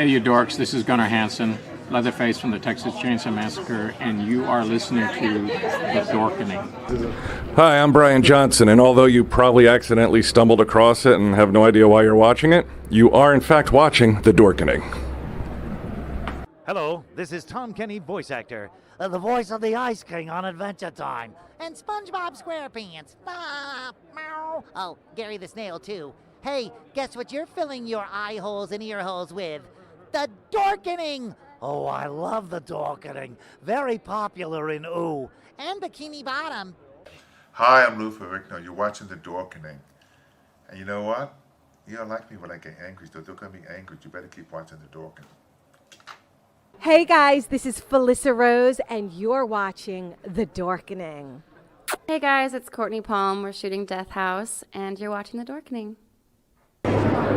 Hey, you dorks, this is Gunnar Hansen, Leatherface from the Texas Chainsaw Massacre, and you are listening to The Dorkening. Hi, I'm Brian Johnson, and although you probably accidentally stumbled across it and have no idea why you're watching it, you are in fact watching The Dorkening. Hello, this is Tom Kenny, voice actor, the voice of the Ice King on Adventure Time, and SpongeBob SquarePants. Meow. Oh, Gary the Snail, too. Hey, guess what you're filling your eye holes and ear holes with? The Dorkening! Oh, I love the Dorkening. Very popular in Ooh. And Bikini Bottom. Hi, I'm Lou Ferrigno. You're watching The Dorkening. And you know what? You don't like me when I get angry, so don't get me angry. You better keep watching The Dorkening. Hey guys, this is Felissa Rose, and you're watching The Dorkening. Hey guys, it's Courtney Palm. We're shooting Death House, and you're watching The Dorkening.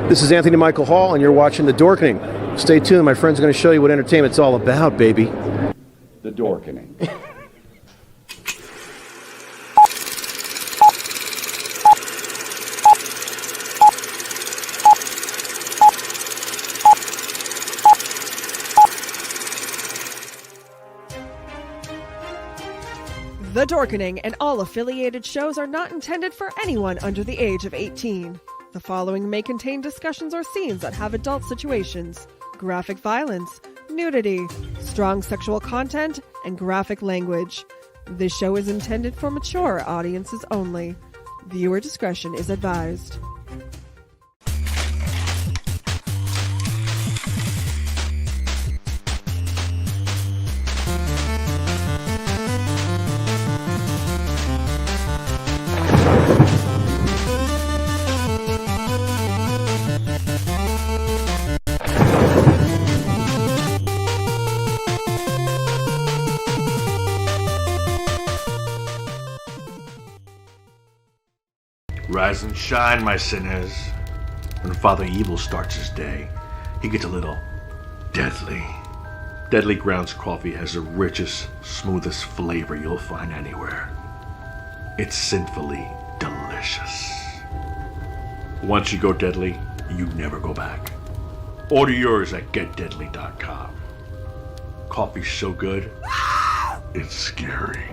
This is Anthony Michael Hall, and you're watching The Dorkening. Stay tuned. My friend's going to show you what entertainment's all about, baby. The Dorkening. The Dorkening and all affiliated shows are not intended for anyone under the age of 18. The following may contain discussions or scenes that have adult situations, graphic violence, nudity, strong sexual content, and graphic language. This show is intended for mature audiences only. Viewer discretion is advised. Rise and shine, my sinners. When Father Evil starts his day, he gets a little deadly. Deadly Grounds coffee has the richest, smoothest flavor you'll find anywhere. It's sinfully delicious. Once you go deadly, you never go back. Order yours at getdeadly.com. Coffee's so good, it's scary.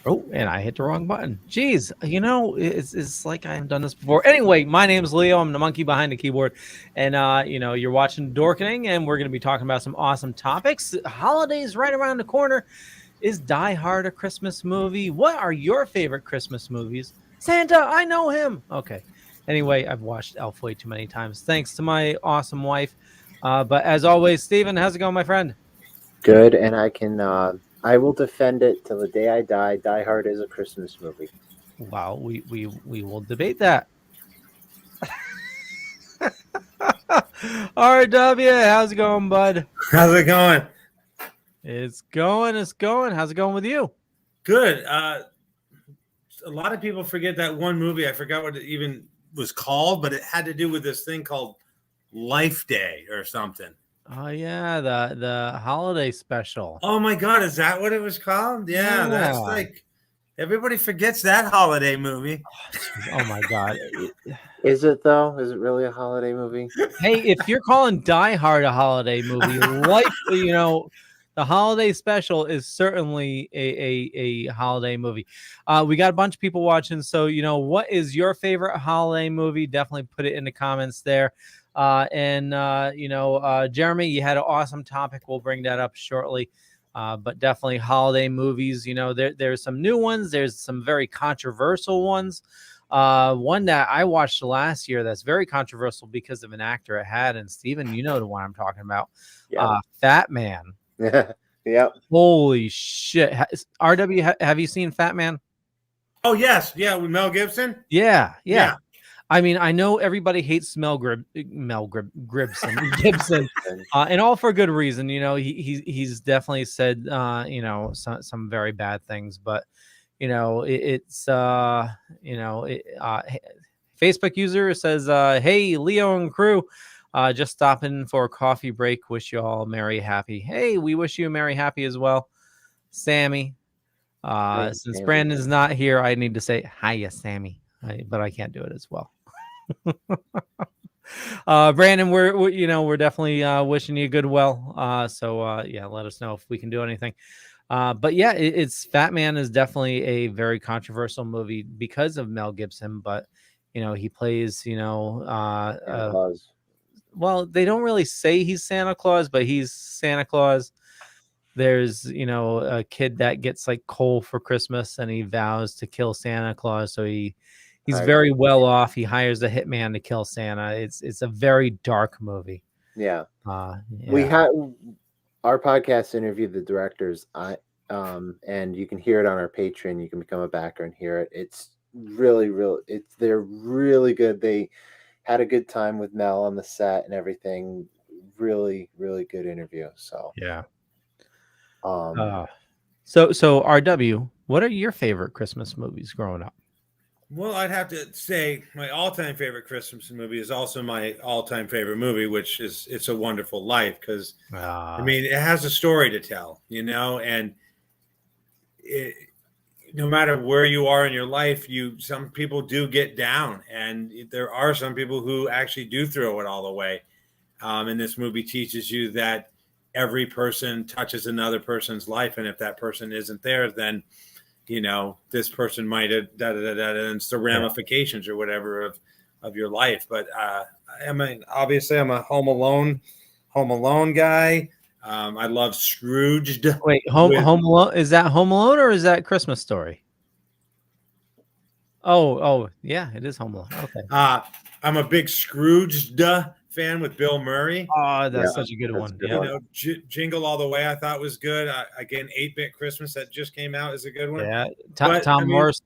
Oh, and I hit the wrong button. Jeez, you know, it's like I haven't done this before. Anyway, my name's Leo. I'm the monkey behind the keyboard. And, you know, you're watching Dorkening, and we're going to be talking about some awesome topics. Holidays right around the corner. Is Die Hard a Christmas movie? What are your favorite Christmas movies? Santa, I know him. Okay. Anyway, I've watched Elf way too many times. Thanks to my awesome wife. But as always, Steven, how's it going, my friend? Good, and I will defend it till the day I die. Die Hard is a Christmas movie. Wow, we will debate that. RW, how's it going, bud? How's it going? It's going. How's it going with you? Good. A lot of people forget that one movie. I forgot what it even was called, but it had to do with this thing called Life Day or something. Oh yeah, the holiday special. Oh my God, is that what it was called? Yeah. That's like everybody forgets that holiday movie. Oh my God. Is it though? Is it really a holiday movie? Hey, if you're calling Die Hard a holiday movie, you know, the holiday special is certainly a holiday movie. We got a bunch of people watching, so you know, what is your favorite holiday movie? Definitely put it in the comments there. You know, Jeremy, you had an awesome topic. We'll bring that up shortly. But definitely holiday movies. You know, there's some new ones. There's some very controversial ones. One that I watched last year that's very controversial because of an actor it had. And Steven, you know the one I'm talking about. Yeah. Fat Man. Yeah. Holy shit. RW, have you seen Fat Man? Oh, yes. Yeah, with Mel Gibson? Yeah. I mean, I know everybody hates Gibson, and all for good reason. You know, he's definitely said, you know, some very bad things, but you know, Facebook user says, "Hey, Leo and crew, just stopping for a coffee break. Wish you all merry happy." Hey, we wish you a merry happy as well. Sammy. Hey, Since Sammy. Brandon's not here, I need to say hiya, Sammy. But I can't do it as well. Brandon, we're definitely wishing you good well. So yeah, let us know if we can do anything. But yeah, it's Fat Man is definitely a very controversial movie because of Mel Gibson. But he plays Santa Claus. well, they don't really say he's Santa Claus, but he's Santa Claus. There's a kid that gets like coal for Christmas and he vows to kill Santa Claus, so he's Hires very a well off. He hires a hitman to kill Santa. It's a very dark movie. Yeah. We Yeah. had our podcast interviewed the directors. And you can hear it on our Patreon. You can become a backer and hear it. It's really, they're really good. They had a good time with Mel on the set and everything. Really, really good interview. So Yeah. um So RW, what are your favorite Christmas movies growing up? Well, I'd have to say my all-time favorite Christmas movie is also my all-time favorite movie, which is It's a Wonderful Life, because I mean, it has a story to tell, and no matter where you are in your life, some people do get down, and there are some people who actually do throw it all away. And this movie teaches you that every person touches another person's life, and if that person isn't there, then this person might have and it's the ramifications or whatever of your life. But obviously I'm a Home Alone guy. I love Scrooged. Wait, Home Alone, is that Home Alone or is that Christmas Story? Oh, yeah, it is Home Alone. Okay. I'm a big Scrooged fan with Bill Murray. Oh, that's such a good one. Yeah. Jingle All the Way I thought was good. Again, 8-Bit Christmas that just came out is a good one. Yeah, But, Tom I mean- Morris,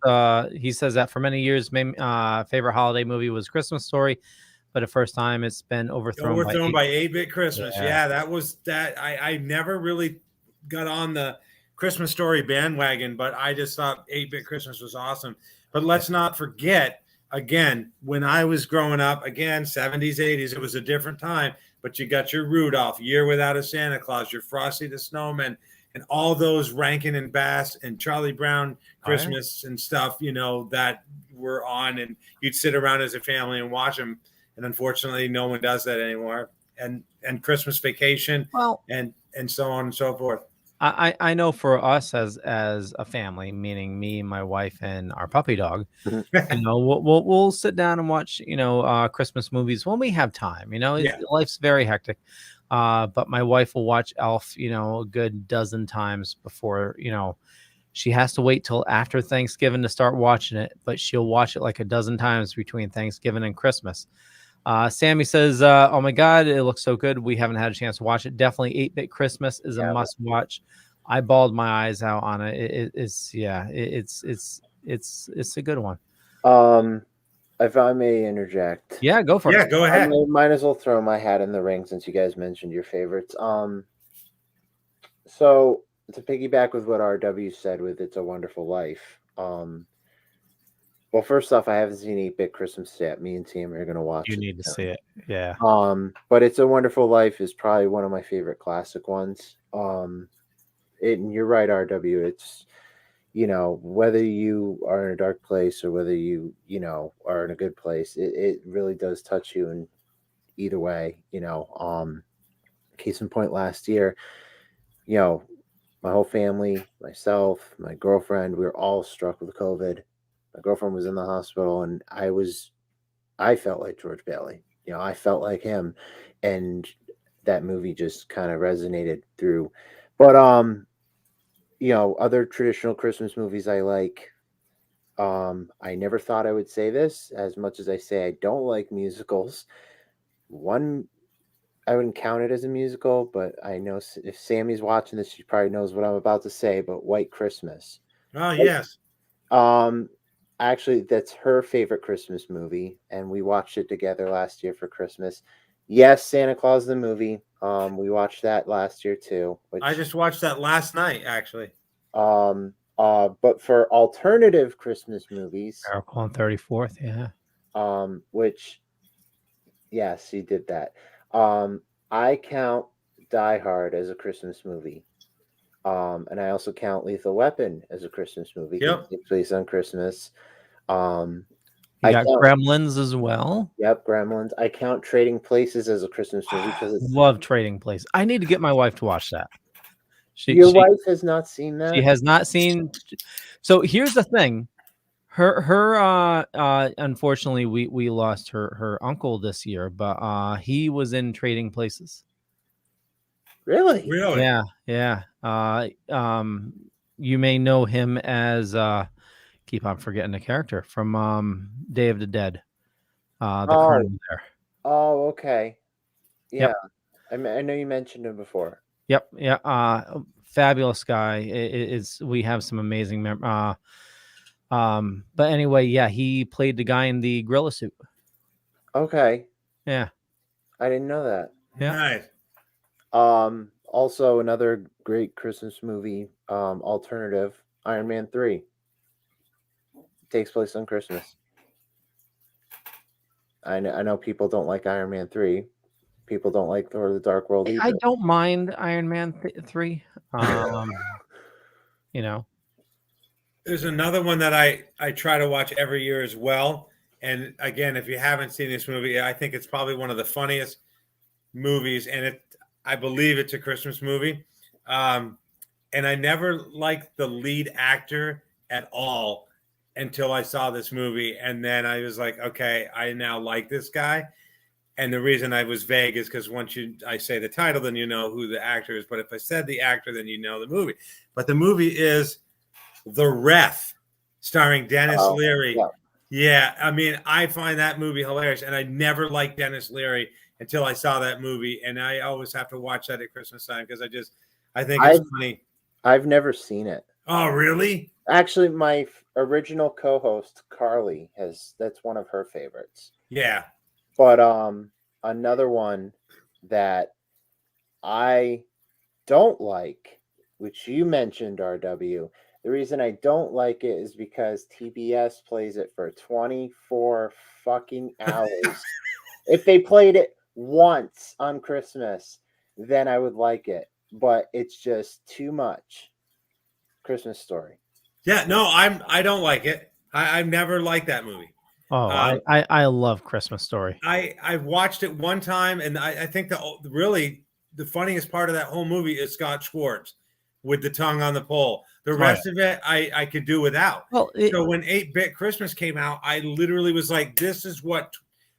he says that for many years, favorite holiday movie was Christmas Story, but the first time it's been overthrown by 8-Bit Christmas. Yeah. Yeah, that was that. I never really got on the Christmas Story bandwagon, but I just thought 8-Bit Christmas was awesome. But let's not forget, again, when I was growing up, again, 70s, 80s, it was a different time. But you got your Rudolph, Year Without a Santa Claus, your Frosty the Snowman, and all those Rankin and Bass and Charlie Brown Christmas and stuff, that were on. And you'd sit around as a family and watch them. And unfortunately, no one does that anymore. And Christmas Vacation, and so on and so forth. I know for us as a family, meaning me, my wife, and our puppy dog, we'll sit down and watch Christmas movies when we have time. Life's very hectic, but my wife will watch Elf a good dozen times before she has to wait till after Thanksgiving to start watching it, but she'll watch it like a dozen times between Thanksgiving and Christmas. Sammy says, oh my God, it looks so good. We haven't had a chance to watch it. Definitely 8-Bit Christmas is a must watch. I bawled my eyes out on it. It's a good one. If I may interject. Yeah, go for it. Yeah, go ahead. I might as well throw my hat in the ring since you guys mentioned your favorites. So to piggyback with what RW said with It's a Wonderful Life. Well, first off, I haven't seen 8-Bit Christmas yet. Me and Tim are going to watch it. You need to see it. Yeah. But It's a Wonderful Life is probably one of my favorite classic ones. And you're right, RW. It's, whether you are in a dark place or whether you are in a good place, it really does touch you in either way. Case in point, last year, my whole family, myself, my girlfriend, we were all struck with COVID. My girlfriend was in the hospital, and I felt like George Bailey. I felt like him, and that movie just kind of resonated through. But other traditional Christmas movies I like. I never thought I would say this as much as I say I don't like musicals. One, I wouldn't count it as a musical, but I know if Sammy's watching this, she probably knows what I'm about to say. But White Christmas. Oh yes. Actually, that's her favorite Christmas movie, and we watched it together last year for Christmas. Yes, Santa Claus the movie. We watched that last year too. I just watched that last night, actually. But for alternative Christmas movies, Miracle on 34th, yeah. Which, yes, he did that. I count Die Hard as a Christmas movie. And I also count Lethal Weapon as a Christmas movie. Yep. It takes place on Christmas. You I got count, Gremlins as well. Yep, Gremlins. I count Trading Places as a Christmas movie because it's Love Trading Place. I need to get my wife to watch that. your wife has not seen that. She has not seen. So here's the thing. Unfortunately we lost her uncle this year, but he was in Trading Places. Really? Yeah. You may know him as keep on forgetting the character from Day of the Dead. The colonel there. Oh, okay. Yeah. Yep. I know you mentioned him before. Yep. Yeah. Fabulous guy. We have some amazing but anyway, yeah, he played the guy in the gorilla suit. Okay. Yeah. I didn't know that. Yeah. Nice. Also another great Christmas movie, alternative, Iron Man 3. Takes place on Christmas. I know people don't like Iron Man 3. People don't like Thor: The Dark World either. I don't mind Iron Man 3. You know. There's another one that I try to watch every year as well. And again, if you haven't seen this movie, I think it's probably one of the funniest movies, and I believe it's a Christmas movie. And I never liked the lead actor at all until I saw this movie, and then I was like, okay, I now like this guy. And the reason I was vague is because once I say the title, then you know who the actor is. But if I said the actor, then you know the movie. But the movie is The Ref, starring Dennis Leary. Yeah, I mean, I find that movie hilarious, and I never liked Dennis Leary until I saw that movie, and I always have to watch that at Christmas time because I think it's funny. I've never seen it. Oh, really? Actually, my original co-host Carly that's one of her favorites. Yeah. But another one that I don't like, which you mentioned, RW. The reason I don't like it is because TBS plays it for 24 fucking hours. If they played it once on Christmas, then I would like it. But it's just too much. Christmas Story. Yeah, no, I don't like it. I've never liked that movie. Oh, I love Christmas Story. I've watched it one time, and I think the funniest part of that whole movie is Scott Schwartz with the tongue on the pole. The rest of it, I could do without. Well, so when 8-Bit Christmas came out, I literally was like, this is what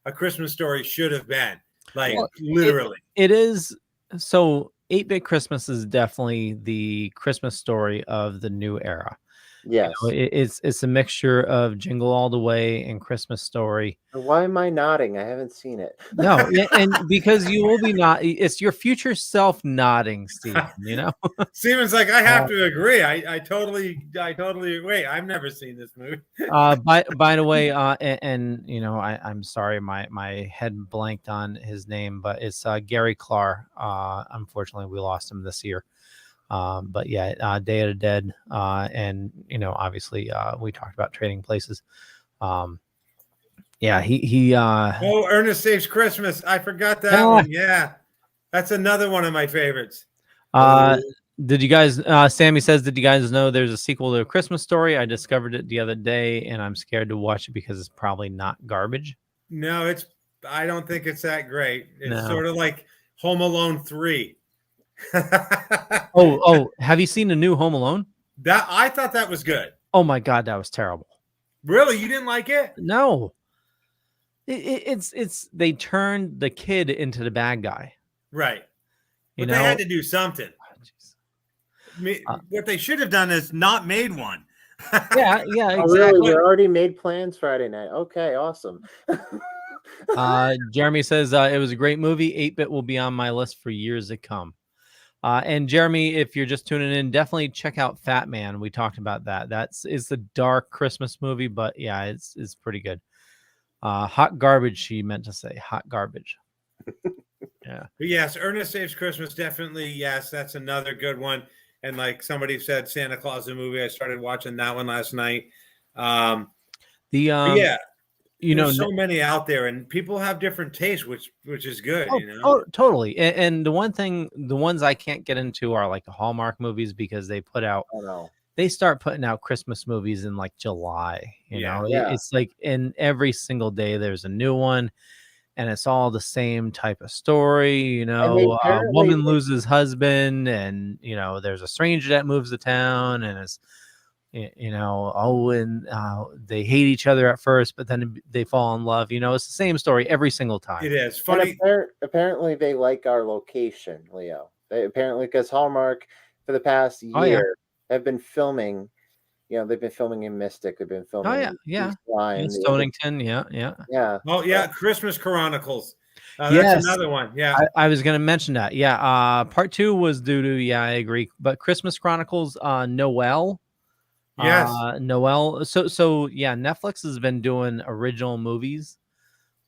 a Christmas Story should have been. Like, literally. It is. So 8-Bit Christmas is definitely the Christmas Story of the new era. Yes. You know, it's a mixture of Jingle All the Way and Christmas Story. Why am I nodding? I haven't seen it. No, and because you will be not. It's your future self nodding, Steven. You know, Steven's like, I have to agree. I totally agree. I've never seen this movie. by the way, and you know, I'm sorry, my head blanked on his name, but it's Gary Clark. Unfortunately, we lost him this year. But yeah, Day of the Dead, and you know, obviously, we talked about Trading Places. Yeah, he Ernest Saves Christmas. I forgot that one. Yeah, that's another one of my favorites. Did you guys? Sammy says, did you guys know there's a sequel to A Christmas Story? I discovered it the other day, and I'm scared to watch it because it's probably not garbage. No, I don't think it's that great. It's sort of like Home Alone 3. Oh, have you seen the new Home Alone? I thought that was good. Oh my God, that was terrible. Really? You didn't like it? No. It's they turned the kid into the bad guy. Right. But they had to do something. What they should have done is not made one. Yeah, exactly. Oh, really? We already made plans Friday night. Okay, awesome. Jeremy says it was a great movie. 8-Bit will be on my list for years to come. And Jeremy, if you're just tuning in, definitely check out Fat Man. We talked about that. It's a dark Christmas movie, but yeah, it's pretty good. Hot garbage, she meant to say. Hot garbage. Yeah. But yes, Ernest Saves Christmas, definitely. Yes, that's another good one. And like somebody said, Santa Claus the movie. I started watching that one last night. Yeah. there's so many out there, and people have different tastes, which is good, you know. Totally. And the one thing, the ones I can't get into are like the Hallmark movies because they put out, they start putting out Christmas movies in like July. You know, it's like in every single day there's a new one, and it's all the same type of story. You know, a woman loses husband, and you know, there's a stranger that moves to town, and it's, you know, and they hate each other at first, but then they fall in love. You know, it's the same story every single time. It is funny. Apparently, they like our location, Leo. Apparently, because Hallmark for the past year have been filming. You know, they've been filming in Mystic. They've been filming. In Stonington. Yeah. Oh yeah, Christmas Chronicles. That's another one. Yeah, I was going to mention that. Yeah. Part 2 was due to. I agree. But Christmas Chronicles, Noel. Yes. Noel. So yeah, Netflix has been doing original movies.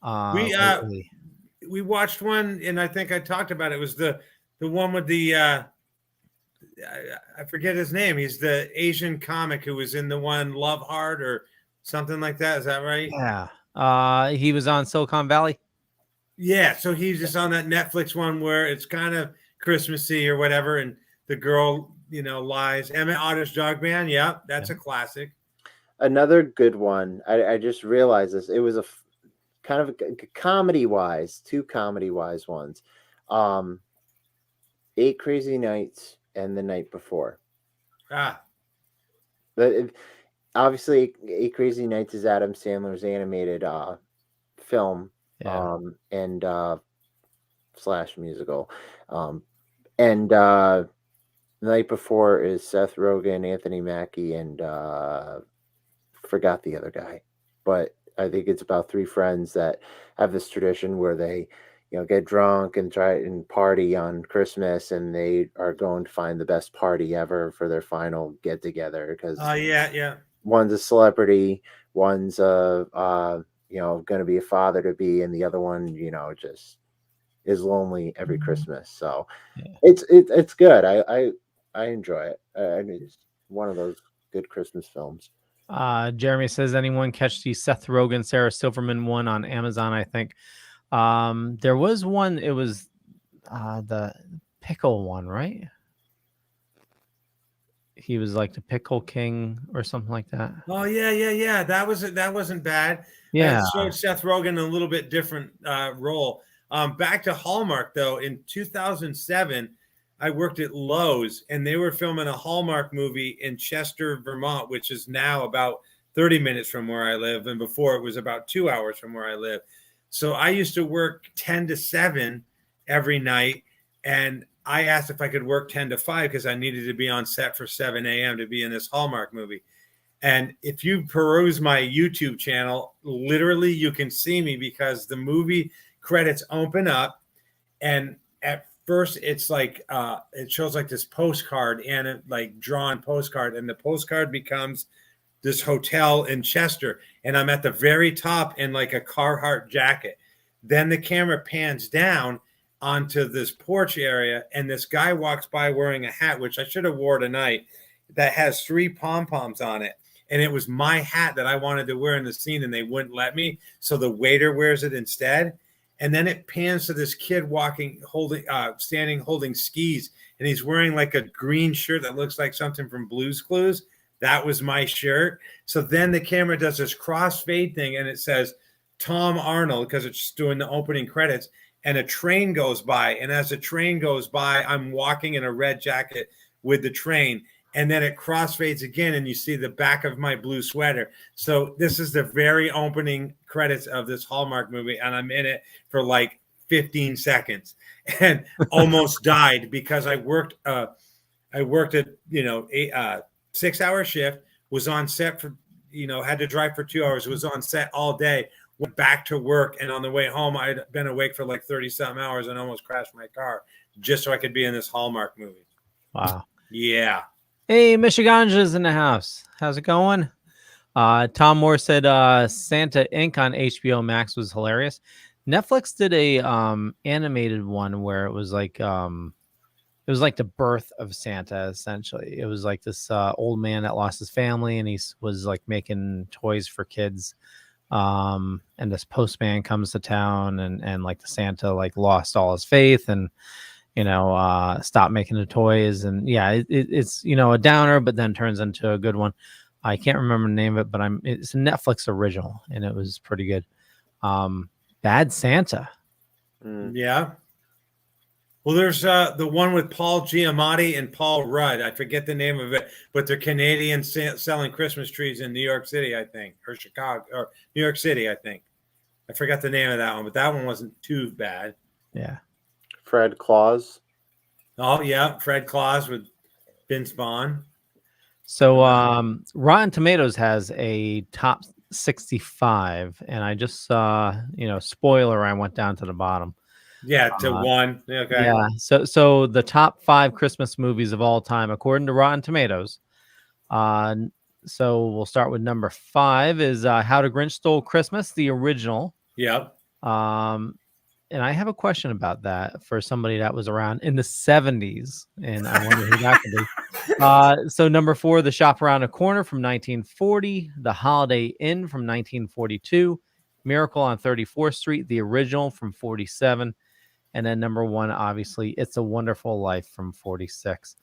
We watched one, and I think I talked about it. It was the one with the I forget his name. He's the Asian comic who was in the one Love Hard or something like that. Is that right? Yeah. He was on Silicon Valley. Yeah. So he's just on that Netflix one where it's kind of Christmassy or whatever, and the girl, you know, lies. Emmett Otter's Dog Man. Yeah, that's a classic. Another good one. I just realized this. It was a kind of a comedy-wise, 2 comedy-wise ones. 8 Crazy Nights and The Night Before. Obviously, 8 Crazy Nights is Adam Sandler's animated film and / musical. And The Night Before is Seth Rogen, Anthony Mackie, and forgot the other guy. But I think it's about 3 friends that have this tradition where they, you know, get drunk and try and party on Christmas, and they are going to find the best party ever for their final get together. Because one's a celebrity, one's you know, going to be a father to be, and the other one, you know, just is lonely every Christmas. So it's good. I enjoy it. It's one of those good Christmas films. Jeremy says, anyone catch the Seth Rogen, Sarah Silverman one on Amazon? I think there was one. It was the pickle one, right? He was like the pickle king or something like that. Oh yeah. That wasn't bad. Yeah, it showed Seth Rogen a little bit different role. Back to Hallmark though, in 2007. I worked at Lowe's, and they were filming a Hallmark movie in Chester, Vermont, which is now about 30 minutes from where I live. And before it was about 2 hours from where I live. So I used to work 10 to 7 every night. And I asked if I could work 10 to 5 because I needed to be on set for 7 a.m. to be in this Hallmark movie. And if you peruse my YouTube channel, literally you can see me because the movie credits open up, and at first it's like it shows like this postcard and it like drawn postcard, and the postcard becomes this hotel in Chester, and I'm at the very top in like a Carhartt jacket. Then the camera pans down onto this porch area, and this guy walks by wearing a hat, which I should have wore tonight, that has 3 pom-poms on it. And it was my hat that I wanted to wear in the scene, and they wouldn't let me. So the waiter wears it instead. And then it pans to this kid standing holding skis, and he's wearing like a green shirt that looks like something from Blue's Clues. That was my shirt. So then the camera does this crossfade thing, and it says Tom Arnold because it's doing the opening credits, and a train goes by. And as the train goes by, I'm walking in a red jacket with the train. And then it crossfades again, and you see the back of my blue sweater. So this is the very opening credits of this Hallmark movie, and I'm in it for like 15 seconds and almost died because I worked a 6-hour shift, was on set for, had to drive for 2 hours, was on set all day, went back to work, and on the way home, I'd been awake for like 30-something hours and almost crashed my car just so I could be in this Hallmark movie. Wow. Yeah. Hey, Michiganja's in the house. How's it going? Tom Moore said Santa Inc. on HBO Max was hilarious. Netflix did a animated one where it was like the birth of Santa, essentially. It was like this old man that lost his family, and he was like making toys for kids And this postman comes to town, and like the Santa like lost all his faith, and stopped making the toys, and it's a downer, but then turns into a good one. I can't remember the name of it, but it's a Netflix original, and it was pretty good. Bad Santa. Yeah. Well, there's the one with Paul Giamatti and Paul Rudd. I forget the name of it, but they're Canadian selling Christmas trees in New York City, I think, or Chicago, or New York City, I think. I forgot the name of that one, but that one wasn't too bad. Yeah. Fred Claus. Oh, yeah. Fred Claus with Vince Vaughn. So Rotten Tomatoes has a top 65, and I just saw, spoiler, I went down to the bottom. Yeah, to one. Okay. Yeah. So the top 5 Christmas movies of all time, according to Rotten Tomatoes. So we'll start with number 5 is How the Grinch Stole Christmas, the original. Yep. And I have a question about that for somebody that was around in the 70s, and I wonder who that could be. So number 4, The Shop Around the Corner from 1940, The Holiday Inn from 1942, Miracle on 34th Street, the original from 47, and then number 1, obviously, It's a Wonderful Life from 46.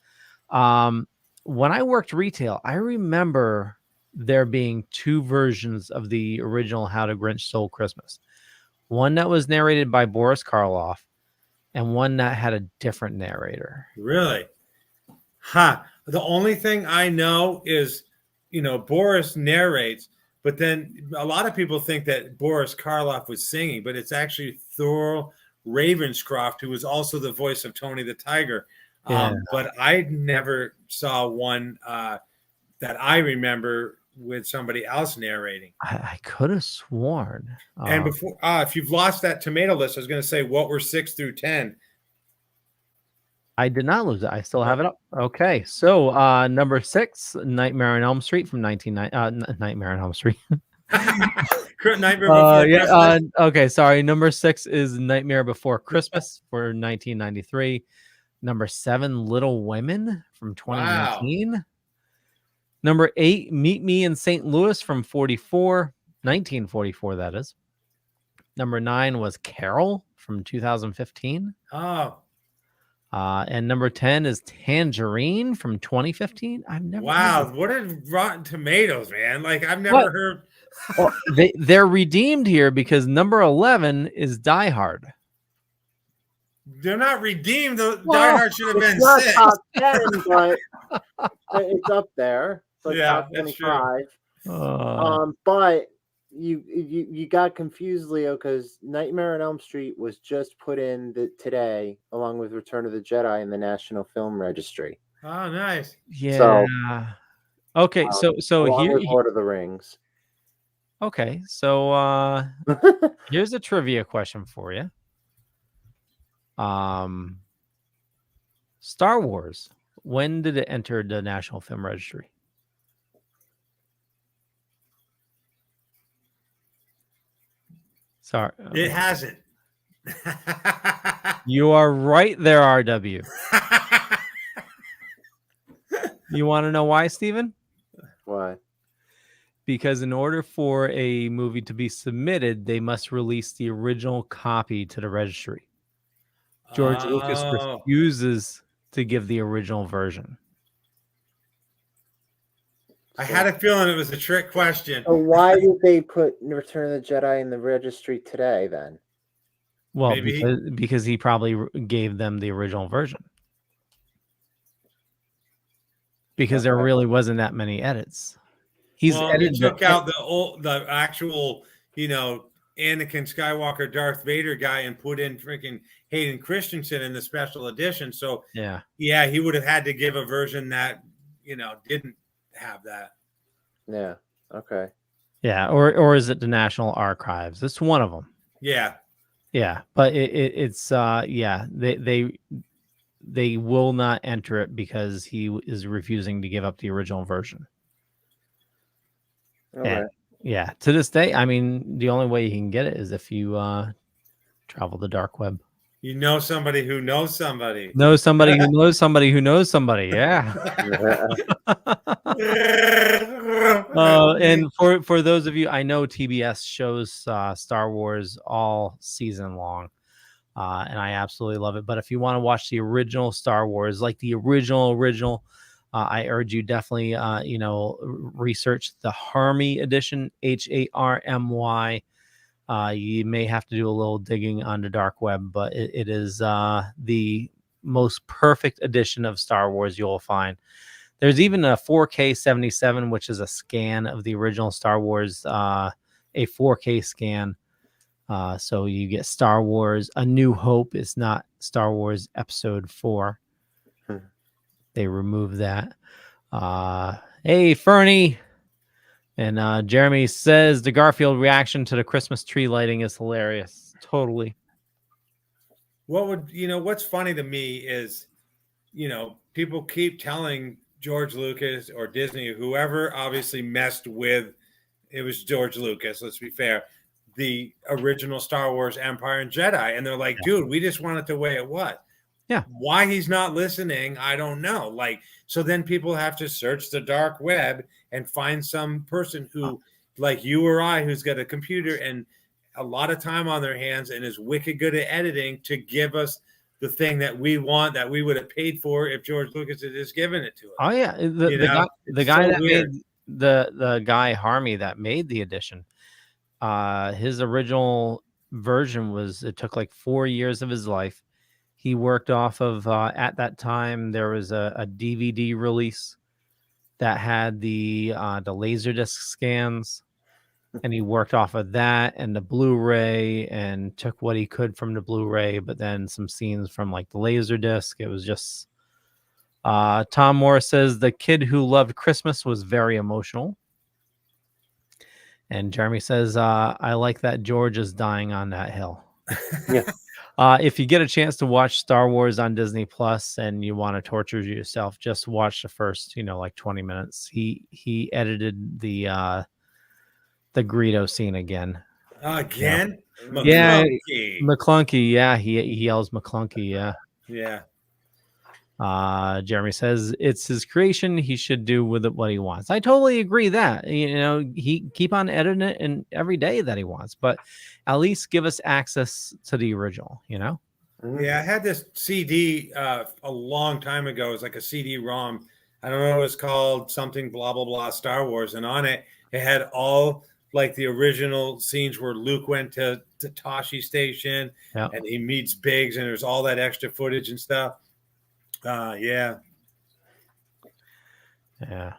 When I worked retail, I remember there being 2 versions of the original How the Grinch Stole Christmas. One that was narrated by Boris Karloff, and one that had a different narrator. Really? Huh. The only thing I know is, Boris narrates, but then a lot of people think that Boris Karloff was singing, but it's actually Thor Ravenscroft, who was also the voice of Tony the Tiger. Yeah. But I never saw one that I remember with somebody else narrating. I could have sworn. And before, if you've lost that tomato list, I was going to say, what were 6 through 10? I did not lose it. I still have it up. Okay, so number 6, Nightmare on Elm Street from Nightmare on Elm Street. Nightmare Before Christmas. Okay, sorry. Number 6 is Nightmare Before Christmas for 1993. Number 7, Little Women from 2019. Wow. Number 8, Meet Me in St. Louis from 1944, that is. Number 9 was Carol from 2015. Oh. And number 10 is Tangerine from 2015. I've never. Wow, what are Rotten Tomatoes, man? Like, I've never heard. Well, they're redeemed here because number 11 is Die Hard. They're not redeemed. Die Hard should have been not 6. top 10, but it's up there. Like top 25. But you got confused, Leo, because Nightmare on Elm Street was just put in today, along with Return of the Jedi, in the National Film Registry. Oh, nice. Yeah. So, okay, so here, Lord of the Rings. Okay, so here's a trivia question for you. Star Wars, when did it enter the National Film Registry? Sorry. It hasn't. You are right there, RW. You want to know why, Steven? Why? Because in order for a movie to be submitted, they must release the original copy to the registry. George Lucas refuses to give the original version. I had a feeling it was a trick question. So why did they put Return of the Jedi in the registry today, then? Well, because he probably gave them the original version. Because there really wasn't that many edits. He took out the actual, Anakin Skywalker, Darth Vader guy, and put in freaking Hayden Christensen in the special edition. So yeah, he would have had to give a version that didn't have that. Yeah. Okay. Yeah, or is it the National Archives? It's one of them. Yeah. Yeah, but it's they will not enter it because he is refusing to give up the original version. Okay. Yeah, to this day, I mean, the only way you can get it is if you travel the dark web. You know somebody who knows somebody. Know somebody who knows somebody who knows somebody. Yeah. And for those of you, I know TBS shows Star Wars all season long, and I absolutely love it. But if you want to watch the original Star Wars, like the original, I urge you definitely, research the Harmy edition, Harmy. You may have to do a little digging on the dark web, but it is the most perfect edition of Star Wars you'll find. There's even a 4K 77, which is a scan of the original Star Wars, a 4K scan. So you get Star Wars A New Hope. It's not Star Wars Episode 4. They removed that. Hey, Fernie. And Jeremy says the Garfield reaction to the Christmas tree lighting is hilarious. Totally. What's funny to me is, people keep telling George Lucas or Disney, whoever obviously messed with, it was George Lucas, let's be fair, the original Star Wars Empire and Jedi. And they're like, dude, we just want it the way it was. Yeah. Why he's not listening, I don't know. So then people have to search the dark web and find some person who, like you or I, who's got a computer and a lot of time on their hands and is wicked good at editing to give us the thing that we want, that we would have paid for if George Lucas had just given it to us. Oh yeah, the guy that made the guy Harmy that made the edition. His original version it took like 4 years of his life. He worked off of at that time there was a DVD release that had the Laserdisc scans, and he worked off of that and the Blu-ray and took what he could from the Blu-ray, but then some scenes from like the Laserdisc. It was just Tom Morris says the kid who loved Christmas was very emotional. And Jeremy says, I like that George is dying on that hill. Yeah. If you get a chance to watch Star Wars on Disney Plus and you want to torture yourself, just watch the first, like 20 minutes. He edited the Greedo scene again. Again? Yeah. McClunky. McClunky. Yeah. He yells McClunky. Yeah. Yeah. Jeremy says it's his creation. He should do with it what he wants. I totally agree that, he keep on editing it and every day that he wants, but at least give us access to the original, Yeah. I had this CD a long time ago. It was like a CD-ROM. I don't know what it was called, something blah, blah, blah, Star Wars. And on it had all like the original scenes where Luke went to Tashi Station and he meets Biggs and there's all that extra footage and stuff. Yeah.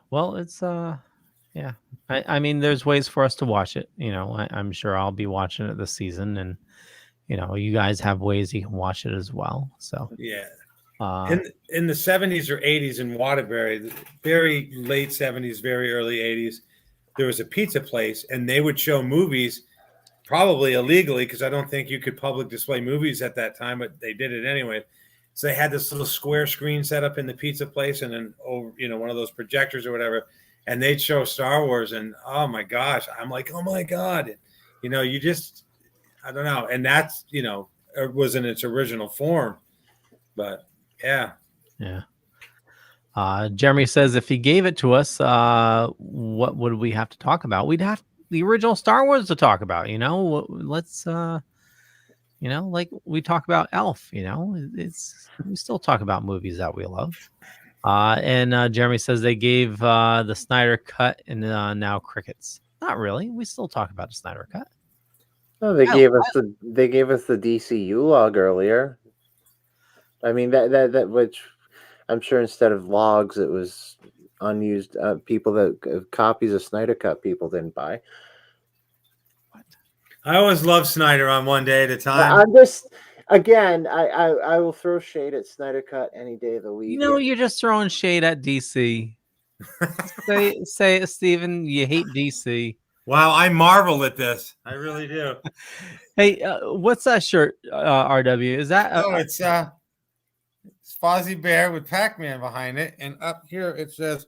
Well, it's yeah. I mean, there's ways for us to watch it. I'm sure I'll be watching it this season, and you guys have ways you can watch it as well. So yeah. In the 70s or 80s in Waterbury, very late 70s, very early 80s, there was a pizza place, and they would show movies, probably illegally, because I don't think you could public display movies at that time, but they did it anyway. So they had this little square screen set up in the pizza place, and then one of those projectors or whatever, and they'd show Star Wars, and oh my gosh, I'm like, oh my god, you just, I don't know, and that's it was in its original form, but yeah. Jeremy says if he gave it to us, what would we have to talk about? We'd have the original Star Wars to talk about. Let's. Like we talk about Elf, we still talk about movies that we love. And Jeremy says they gave the Snyder Cut and now crickets. Not really. We still talk about the Snyder Cut. No, they gave us the DCU log earlier. I mean that which I'm sure instead of logs it was unused people that copies of Snyder Cut people didn't buy. I always love Snyder on One Day at a Time. I'm just, again, I will throw shade at Snyder Cut any day of the week. You're just throwing shade at DC. say it, Steven. You hate DC. Wow, I marvel at this. I really do. Hey, what's that shirt, RW? Is that? It's Fozzie Bear with Pac-Man behind it, and up here it says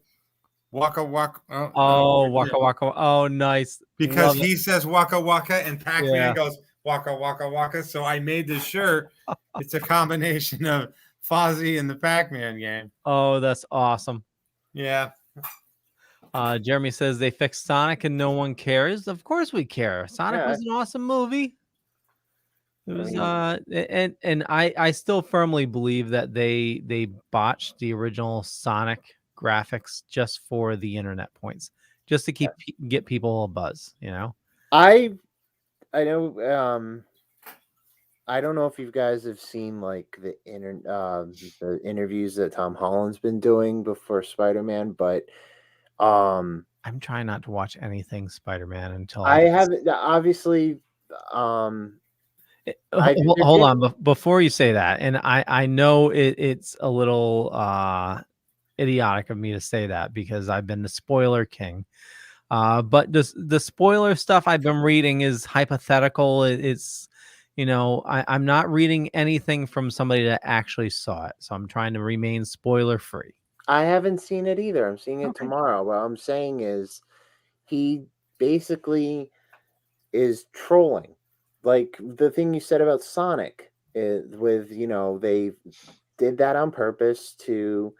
Waka Waka. Waka Waka. Oh, nice. Because he says Waka Waka and Pac-Man goes Waka Waka Waka. So I made this shirt. It's a combination of Fozzie and the Pac-Man game. Oh, that's awesome. Yeah. Jeremy says they fixed Sonic and no one cares. Of course we care. Sonic Yeah. was an awesome movie. It was mean- and I still firmly believe that they botched the original Sonic graphics just for the internet points, just to get people a buzz, you know. I know. I don't know if you guys have seen like the interviews that Tom Holland's been doing before Spider-Man, but I'm trying not to watch anything Spider-Man until I haven't obviously. Hold on, before you say that, and I know it's a little idiotic of me to say that because I've been the spoiler king. But the spoiler stuff I've been reading is hypothetical. It's, you know, I'm not reading anything from somebody that actually saw it, so I'm trying to remain spoiler free. I haven't seen it either. I'm seeing it tomorrow. What I'm saying is, he basically is trolling, like the thing you said about Sonic. With they did that on purpose to,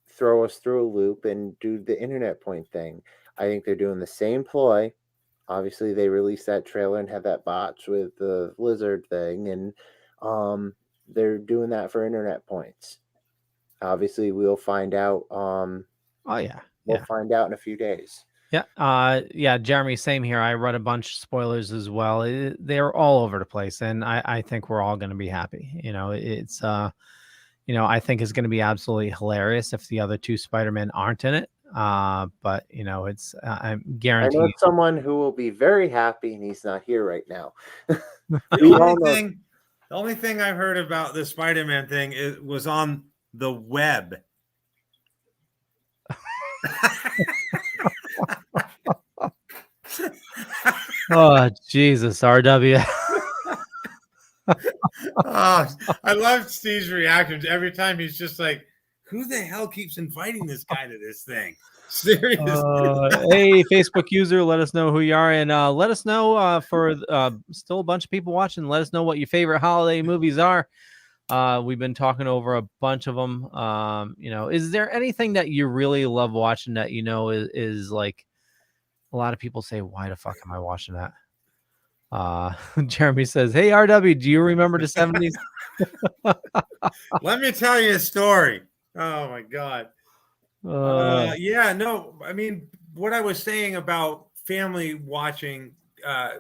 throw us through a loop and do the internet point thing. I think they're doing the same ploy. Obviously, they released that trailer and had that botch with the lizard thing, and they're doing that for internet points. Obviously, we'll find out. We'll find out in a few days. Yeah, Jeremy, same here. I read a bunch of spoilers as well. They're all over the place, and I think we're all going to be happy. It's I think it's going to be absolutely hilarious if the other two Spider-Men aren't in it. But it's I'm guaranteed. I know someone who will be very happy, and he's not here right now. The only thing I've heard about the Spider-Man thing was on the web. Oh, Jesus, RW. I love Steve's reactions every time. He's just like, who the hell keeps inviting this guy to this thing? Seriously. Hey, Facebook user, let us know who you are, and let us know for still a bunch of people watching. Let us know what your favorite holiday movies are. We've been talking over a bunch of them. Is there anything that you really love watching that is like a lot of people say, why the fuck am I watching that? Jeremy says, hey, RW, do you remember the 70s? Let me tell you a story. Oh my God. I mean, what I was saying about family watching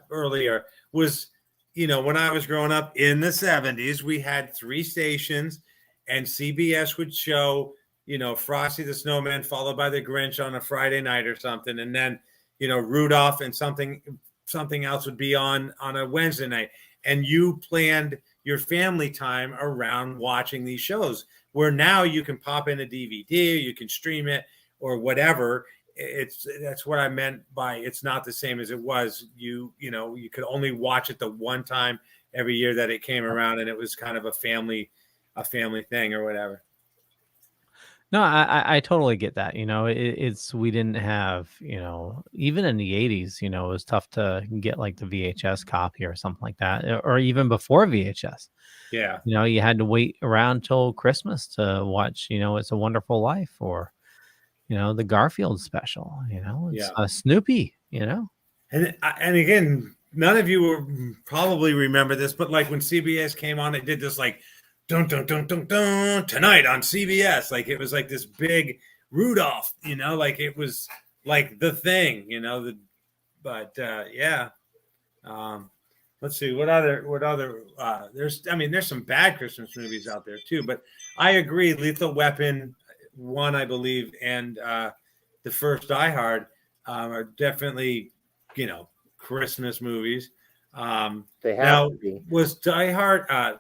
earlier was, when I was growing up in the 70s, we had 3 stations, and CBS would show, Frosty the Snowman followed by the Grinch on a Friday night or something, and then Rudolph and something else would be on a Wednesday night, and you planned your family time around watching these shows, where now you can pop in a DVD, you can stream it or whatever. That's what I meant by it's not the same as it was. You could only watch it the one time every year that it came around, and it was kind of a family thing or whatever. No, I totally get that. We didn't have, even in the 80s, it was tough to get like the VHS copy or something like that, or even before VHS. Yeah. You had to wait around till Christmas to watch, It's a Wonderful Life, or, the Garfield special, it's Snoopy, And again, none of you will probably remember this, but like when CBS came on, it did this like, dun, dun, dun, dun, dun, tonight on CBS. Like it was like this big Rudolph, like it was like the thing, let's see what other there's some bad Christmas movies out there too, but I agree. Lethal Weapon 1, I believe, and the first Die Hard are definitely, Christmas movies. They have to be. Was Die Hard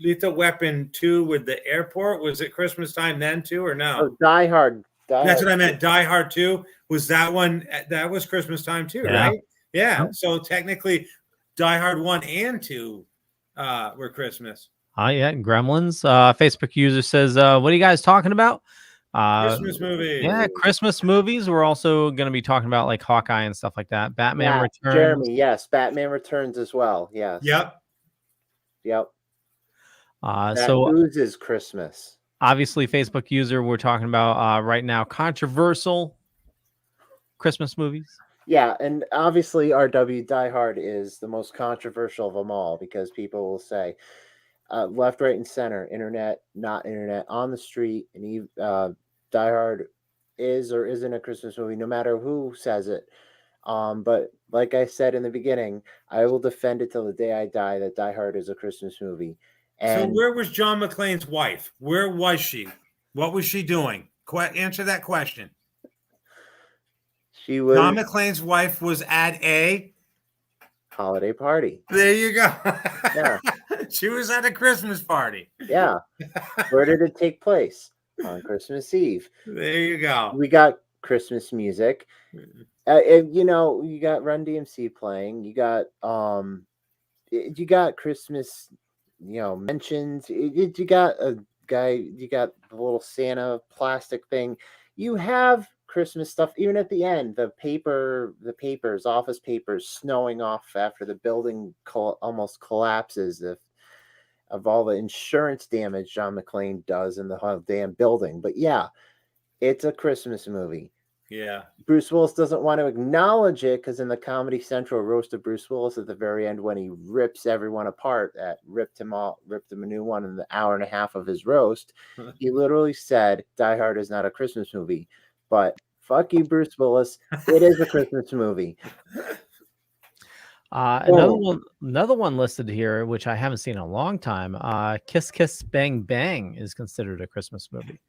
Lethal Weapon 2 with the airport, was it Christmas time then too, or no? Oh, Die Hard. That's what I meant. Die Hard 2 was that one. That was Christmas time too, right? Yeah. So technically, Die Hard 1 and 2 were Christmas. Yeah, Gremlins. Facebook user says, what are you guys talking about? Christmas movies. Yeah, Christmas movies. We're also going to be talking about like Hawkeye and stuff like that. Batman Returns. Jeremy, yes. Batman Returns as well. Yes. Yep. That So oozes Christmas. obviously Facebook user. We're talking about right now controversial Christmas movies. Yeah, and obviously RW Die Hard is the most controversial of them all because people will say left, right, and center, internet, not internet, on the street, and Die Hard is or isn't a Christmas movie, no matter who says it. But like I said in the beginning, I will defend it till the day I die that Die Hard is a Christmas movie. So And where was John McClane's wife? Where was she? What was she doing? Answer that question. she was John McClane's wife was at a holiday party. There you go. Yeah. She was at a Christmas party. Yeah. Where did it take place? On Christmas Eve. There you go. We got Christmas music. And, you got Run DMC playing. You got Christmas, mentions. You got a guy. You got the little Santa plastic thing. You have Christmas stuff. Even at the end, the papers, office papers, snowing off after the building almost collapses of all the insurance damage John McClane does in the whole damn building. But yeah, it's a Christmas movie. Yeah. Bruce Willis doesn't want to acknowledge it because in the Comedy Central roast of Bruce Willis at the very end, when he rips everyone apart, ripped him a new one in the hour and a half of his roast, he literally said, Die Hard is not a Christmas movie. But fuck you, Bruce Willis. It is a Christmas movie. Another one listed here, which I haven't seen in a long time. Kiss Kiss Bang Bang is considered a Christmas movie.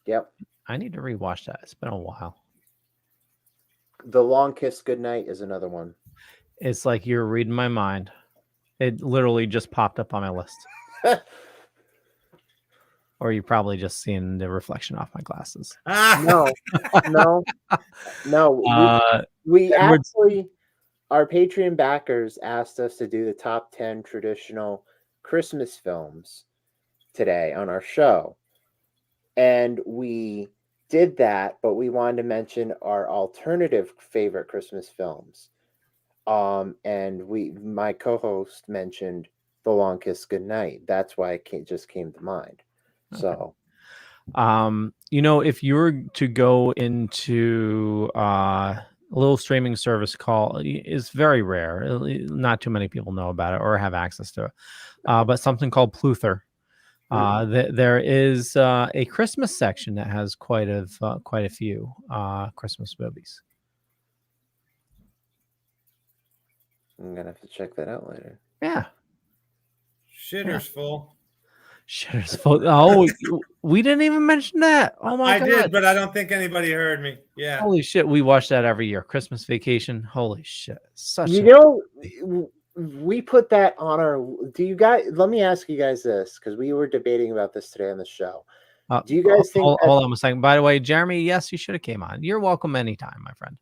Yep. I need to rewatch that. It's been a while. The Long Kiss Goodnight is another one. It's like you're reading my mind. It literally just popped up on my list. Or you're probably just seeing the reflection off my glasses. No. We actually, our Patreon backers asked us to do the top 10 traditional Christmas films today on our show. And we did that, but we wanted to mention our alternative favorite Christmas films. And my co-host mentioned The Long Kiss Goodnight. That's why it just came to mind. Okay. So, if you were to go into a little streaming service it's very rare. Not too many people know about it or have access to it. But something called Pluther. There is a Christmas section that has quite a few Christmas movies. I'm gonna have to check that out later. Yeah. Shitter's full. Shitter's full. Oh, we didn't even mention that. Oh my God. I did, but I don't think anybody heard me. Yeah. Holy shit, we watch that every year. Christmas Vacation. Holy shit. We put that on our. Do you guys? Let me ask you guys this, because we were debating about this today on the show. Do you guys think? Hold on a second. By the way, Jeremy, yes, you should have came on. You're welcome anytime, my friend.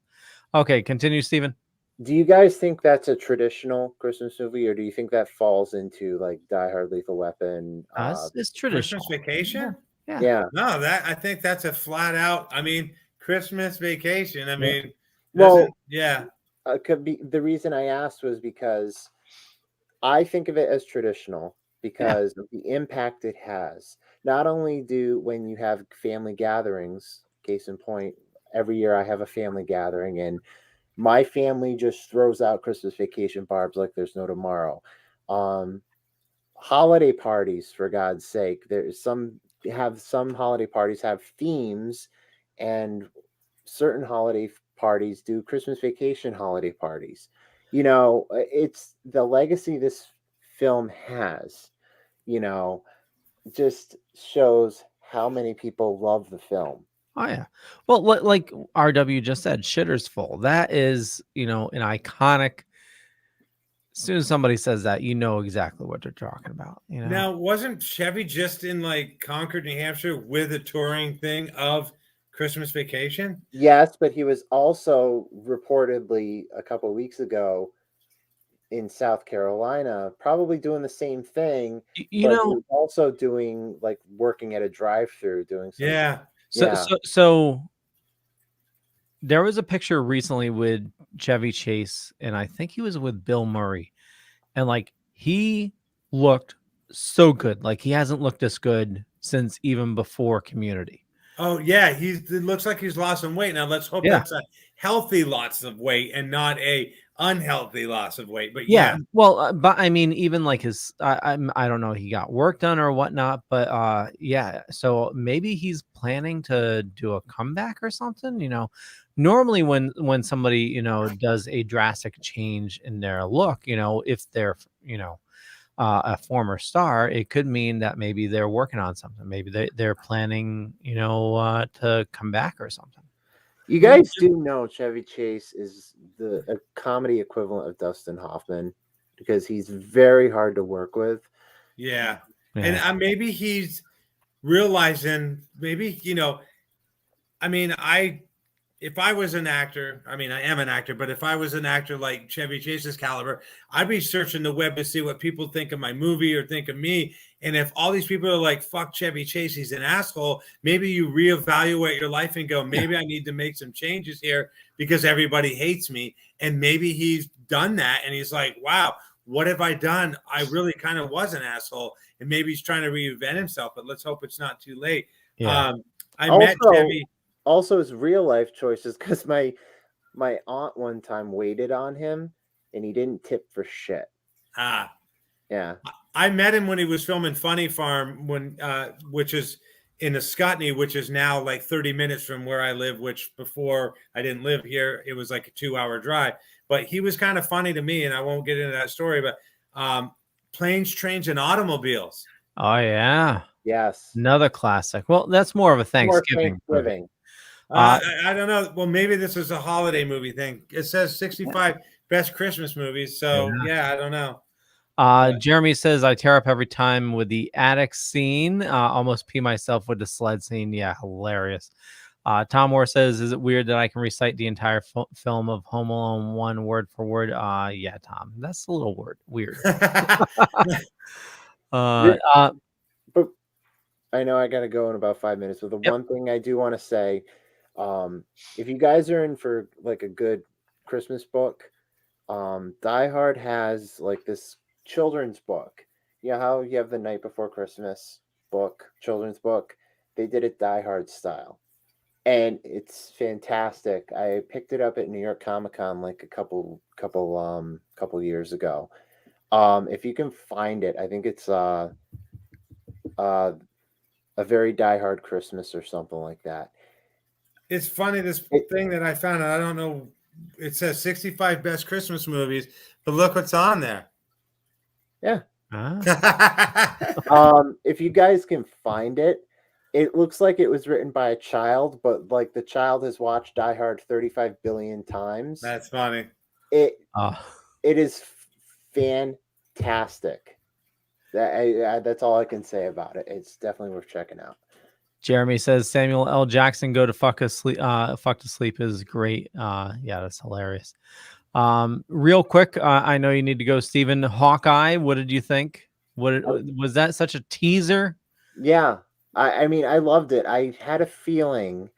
Okay, continue, Stephen. Do you guys think that's a traditional Christmas movie, or do you think that falls into like Die Hard, Lethal Weapon? It's traditional. Christmas Vacation. Yeah. No, I think that's a flat out. I mean, Christmas Vacation. I mean, yeah. Could be the reason I asked was because I think of it as traditional because of the impact it has. Not only when you have family gatherings, case in point, every year I have a family gathering and my family just throws out Christmas Vacation barbs like there's no tomorrow. Holiday parties, for God's sake, some holiday parties have themes, and certain holiday parties do Christmas Vacation holiday parties. It's the legacy this film has, just shows how many people love the film. Oh yeah. Well, like RW just said, Shitter's Full. That is, an iconic. As soon as somebody says that, you know exactly what they're talking about. Now, wasn't Chevy just in like Concord, New Hampshire, with a touring thing of Christmas Vacation? Yes, but he was also reportedly a couple of weeks ago in South Carolina, probably doing the same thing. He was also doing like working at a drive-through, doing something. Yeah. So there was a picture recently with Chevy Chase, and I think he was with Bill Murray, and like he looked so good. Like he hasn't looked this good since even before Community. Oh yeah, it looks like he's lost some weight. Now let's hope Yeah. that's a healthy loss of weight and not a unhealthy loss of weight. But Yeah. yeah, Well, but I mean, even like I don't know, he got work done or whatnot, but yeah. So maybe he's planning to do a comeback or something. Normally when somebody does a drastic change in their look, if they're a former star, it could mean that maybe they're working on something. Maybe they're planning, to come back or something. You guys do know Chevy Chase is a comedy equivalent of Dustin Hoffman because he's very hard to work with. yeah. And maybe he's realizing, I mean, if I was an actor, I mean, I am an actor, but if I was an actor like Chevy Chase's caliber, I'd be searching the web to see what people think of my movie or think of me. And if all these people are like, fuck Chevy Chase, he's an asshole, maybe you reevaluate your life and go, maybe I need to make some changes here because everybody hates me. And maybe he's done that. And he's like, wow, what have I done? I really kind of was an asshole. And maybe he's trying to reinvent himself, but let's hope it's not too late. Yeah. I met Chevy. Also, his real life choices, because my aunt one time waited on him and he didn't tip for shit. Yeah. I met him when he was filming Funny Farm, which is in Ascutney, which is now like 30 minutes from where I live, which before I didn't live here, it was like a 2-hour drive. But he was kind of funny to me, and I won't get into that story, but Planes, Trains, and Automobiles. Oh, yeah. Yes. Another classic. Well, that's more of a Thanksgiving. I don't know. Well, maybe this is a holiday movie thing. It says 65 best Christmas movies. So, yeah I don't know. Jeremy says, I tear up every time with the attic scene. Almost pee myself with the sled scene. Yeah, hilarious. Tom Moore says, is it weird that I can recite the entire film of Home Alone 1 word for word? Yeah, Tom, that's a little weird. But I know I got to go in about 5 minutes. But the one thing I do want to say, if you guys are in for like a good Christmas book, Die Hard has like this children's book. You know how you have the Night Before Christmas book, children's book? They did it Die Hard style. And it's fantastic. I picked it up at New York Comic Con like a couple years ago. If you can find it, I think it's a very Die Hard Christmas or something like that. It's funny, this thing that I found, I don't know, it says 65 best Christmas movies, but look what's on there. Yeah. If you guys can find it, it looks like it was written by a child, but like the child has watched Die Hard 35 billion times. That's funny. It is fantastic. That's all I can say about it. It's definitely worth checking out. Jeremy says Samuel L. Jackson go to fuck to sleep is great. Yeah, that's hilarious. Real quick, I know you need to go, Steven. Hawkeye, what did you think? Was that such a teaser? Yeah, I mean, I loved it. I had a feeling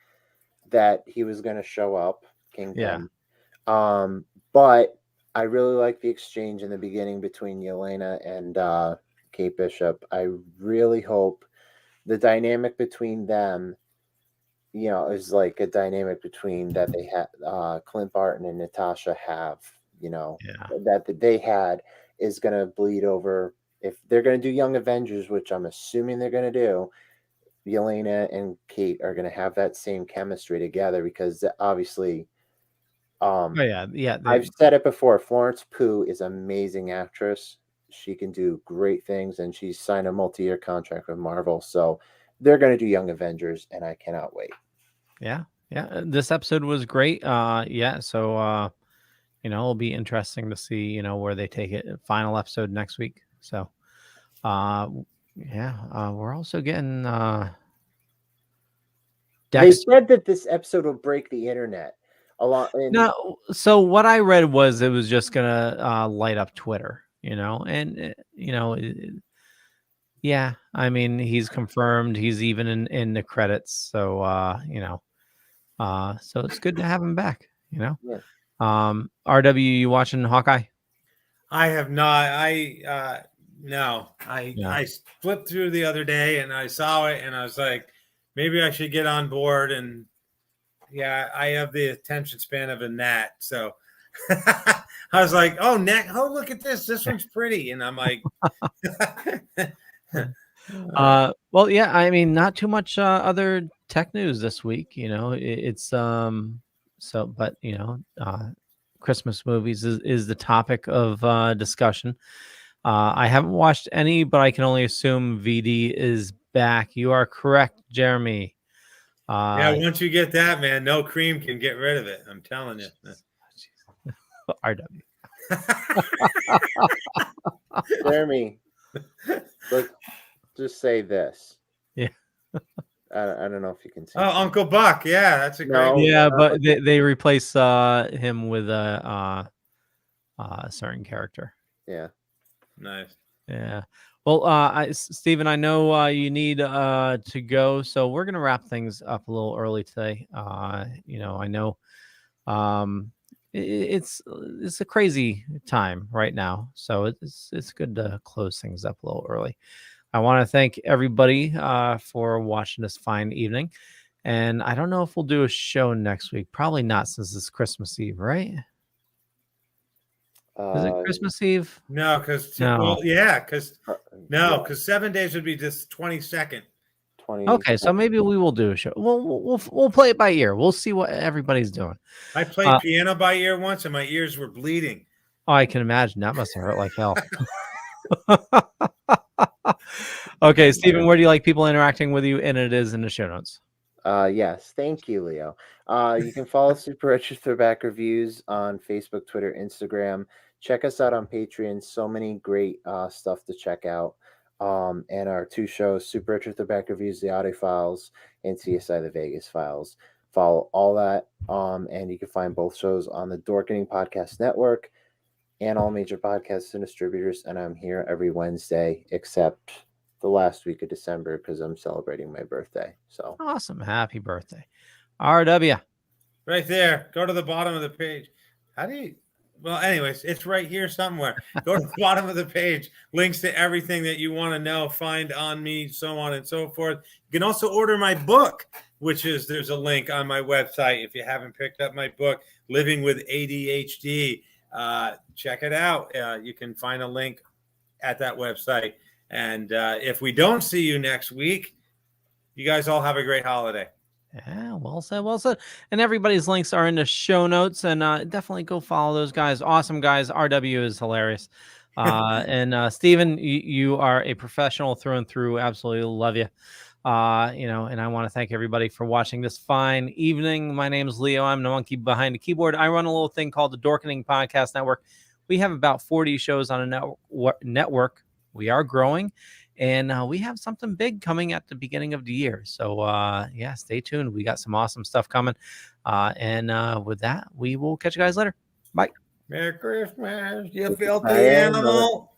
that he was going to show up, Kingpin. Yeah. But I really like the exchange in the beginning between Yelena and Kate Bishop. I really hope the dynamic between them, is like a dynamic between that they had Clint Barton and Natasha have, that they had is going to bleed over. If they're going to do Young Avengers, which I'm assuming they're going to do, Yelena and Kate are going to have that same chemistry together because obviously, I've said it before. Florence Pugh is an amazing actress. She can do great things, and she's signed a multi-year contract with Marvel. So they're going to do Young Avengers, and I cannot wait. Yeah. This episode was great. So it'll be interesting to see, where they take it. Final episode next week. So, we're also getting. They said that this episode will break the internet. No, so what I read was it was just gonna light up Twitter. Yeah, I mean, he's confirmed. He's even in the credits. So, so it's good to have him back, Yeah. RW, you watching Hawkeye? I have not. No, I flipped through the other day and I saw it and I was like, maybe I should get on board. And yeah, I have the attention span of a gnat. So I was like, oh, gnat, oh, look at this. This one's pretty. And I'm like, well, yeah, I mean, not too much other tech news this week. You know, it's so, but you know, Christmas movies is the topic of discussion. I haven't watched any, but I can only assume VD is back. You are correct, Jeremy. yeah, once you get that, man, no cream can get rid of it. I'm telling you. RW. Jeremy, look, just say this. Yeah. I don't know if you can see. Oh, Uncle Buck. Yeah, that's a great. Yeah, but they replace him with a certain character. Yeah. Nice. Yeah. Well, Stephen, I know you need to go, so we're gonna wrap things up a little early today. You know, I know it's a crazy time right now, so it's good to close things up a little early. I want to thank everybody for watching this fine evening, and I don't know if we'll do a show next week. Probably not, since it's Christmas Eve, right? Is it Christmas Eve? No, because because 7 days would be just 22nd. Okay, so maybe we will do a show. We'll play it by ear. We'll see what everybody's doing. I played piano by ear once, and my ears were bleeding. Oh, I can imagine. That must have hurt like hell. Okay, Stephen, where do you like people interacting with you? And it is in the show notes. Yes, thank you, Leo. You can follow Super Retro Throwback Reviews on Facebook, Twitter, Instagram. Check us out on Patreon. So many great stuff to check out. And our two shows, Super Retro Throwback Reviews, The Audio Files, and CSI The Vegas Files. Follow all that. And you can find both shows on the Dorkening Podcast Network and all major podcasts and distributors. And I'm here every Wednesday, except the last week of December, because I'm celebrating my birthday. So awesome. Happy birthday. RW. Right there. Go to the bottom of the page. How do you? Well, anyways, it's right here somewhere. Go to the bottom of the page. Links to everything that you want to know, find on me, so on and so forth. You can also order my book, there's a link on my website. If you haven't picked up my book, Living with ADHD, check it out. You can find a link at that website. And if we don't see you next week, you guys all have a great holiday. Yeah, well said, well said. And everybody's links are in the show notes, and definitely go follow those guys. Awesome guys. RW is hilarious. And Stephen, you are a professional through and through. Absolutely love you. You know, and I want to thank everybody for watching this fine evening. My name is Leo. I'm the monkey behind the keyboard. I run a little thing called the Dorkening Podcast Network. We have about 40 shows on a network. We are growing, and we have something big coming at the beginning of the year. So, yeah, stay tuned. We got some awesome stuff coming. And with that, we will catch you guys later. Bye. Merry Christmas, you filthy animal.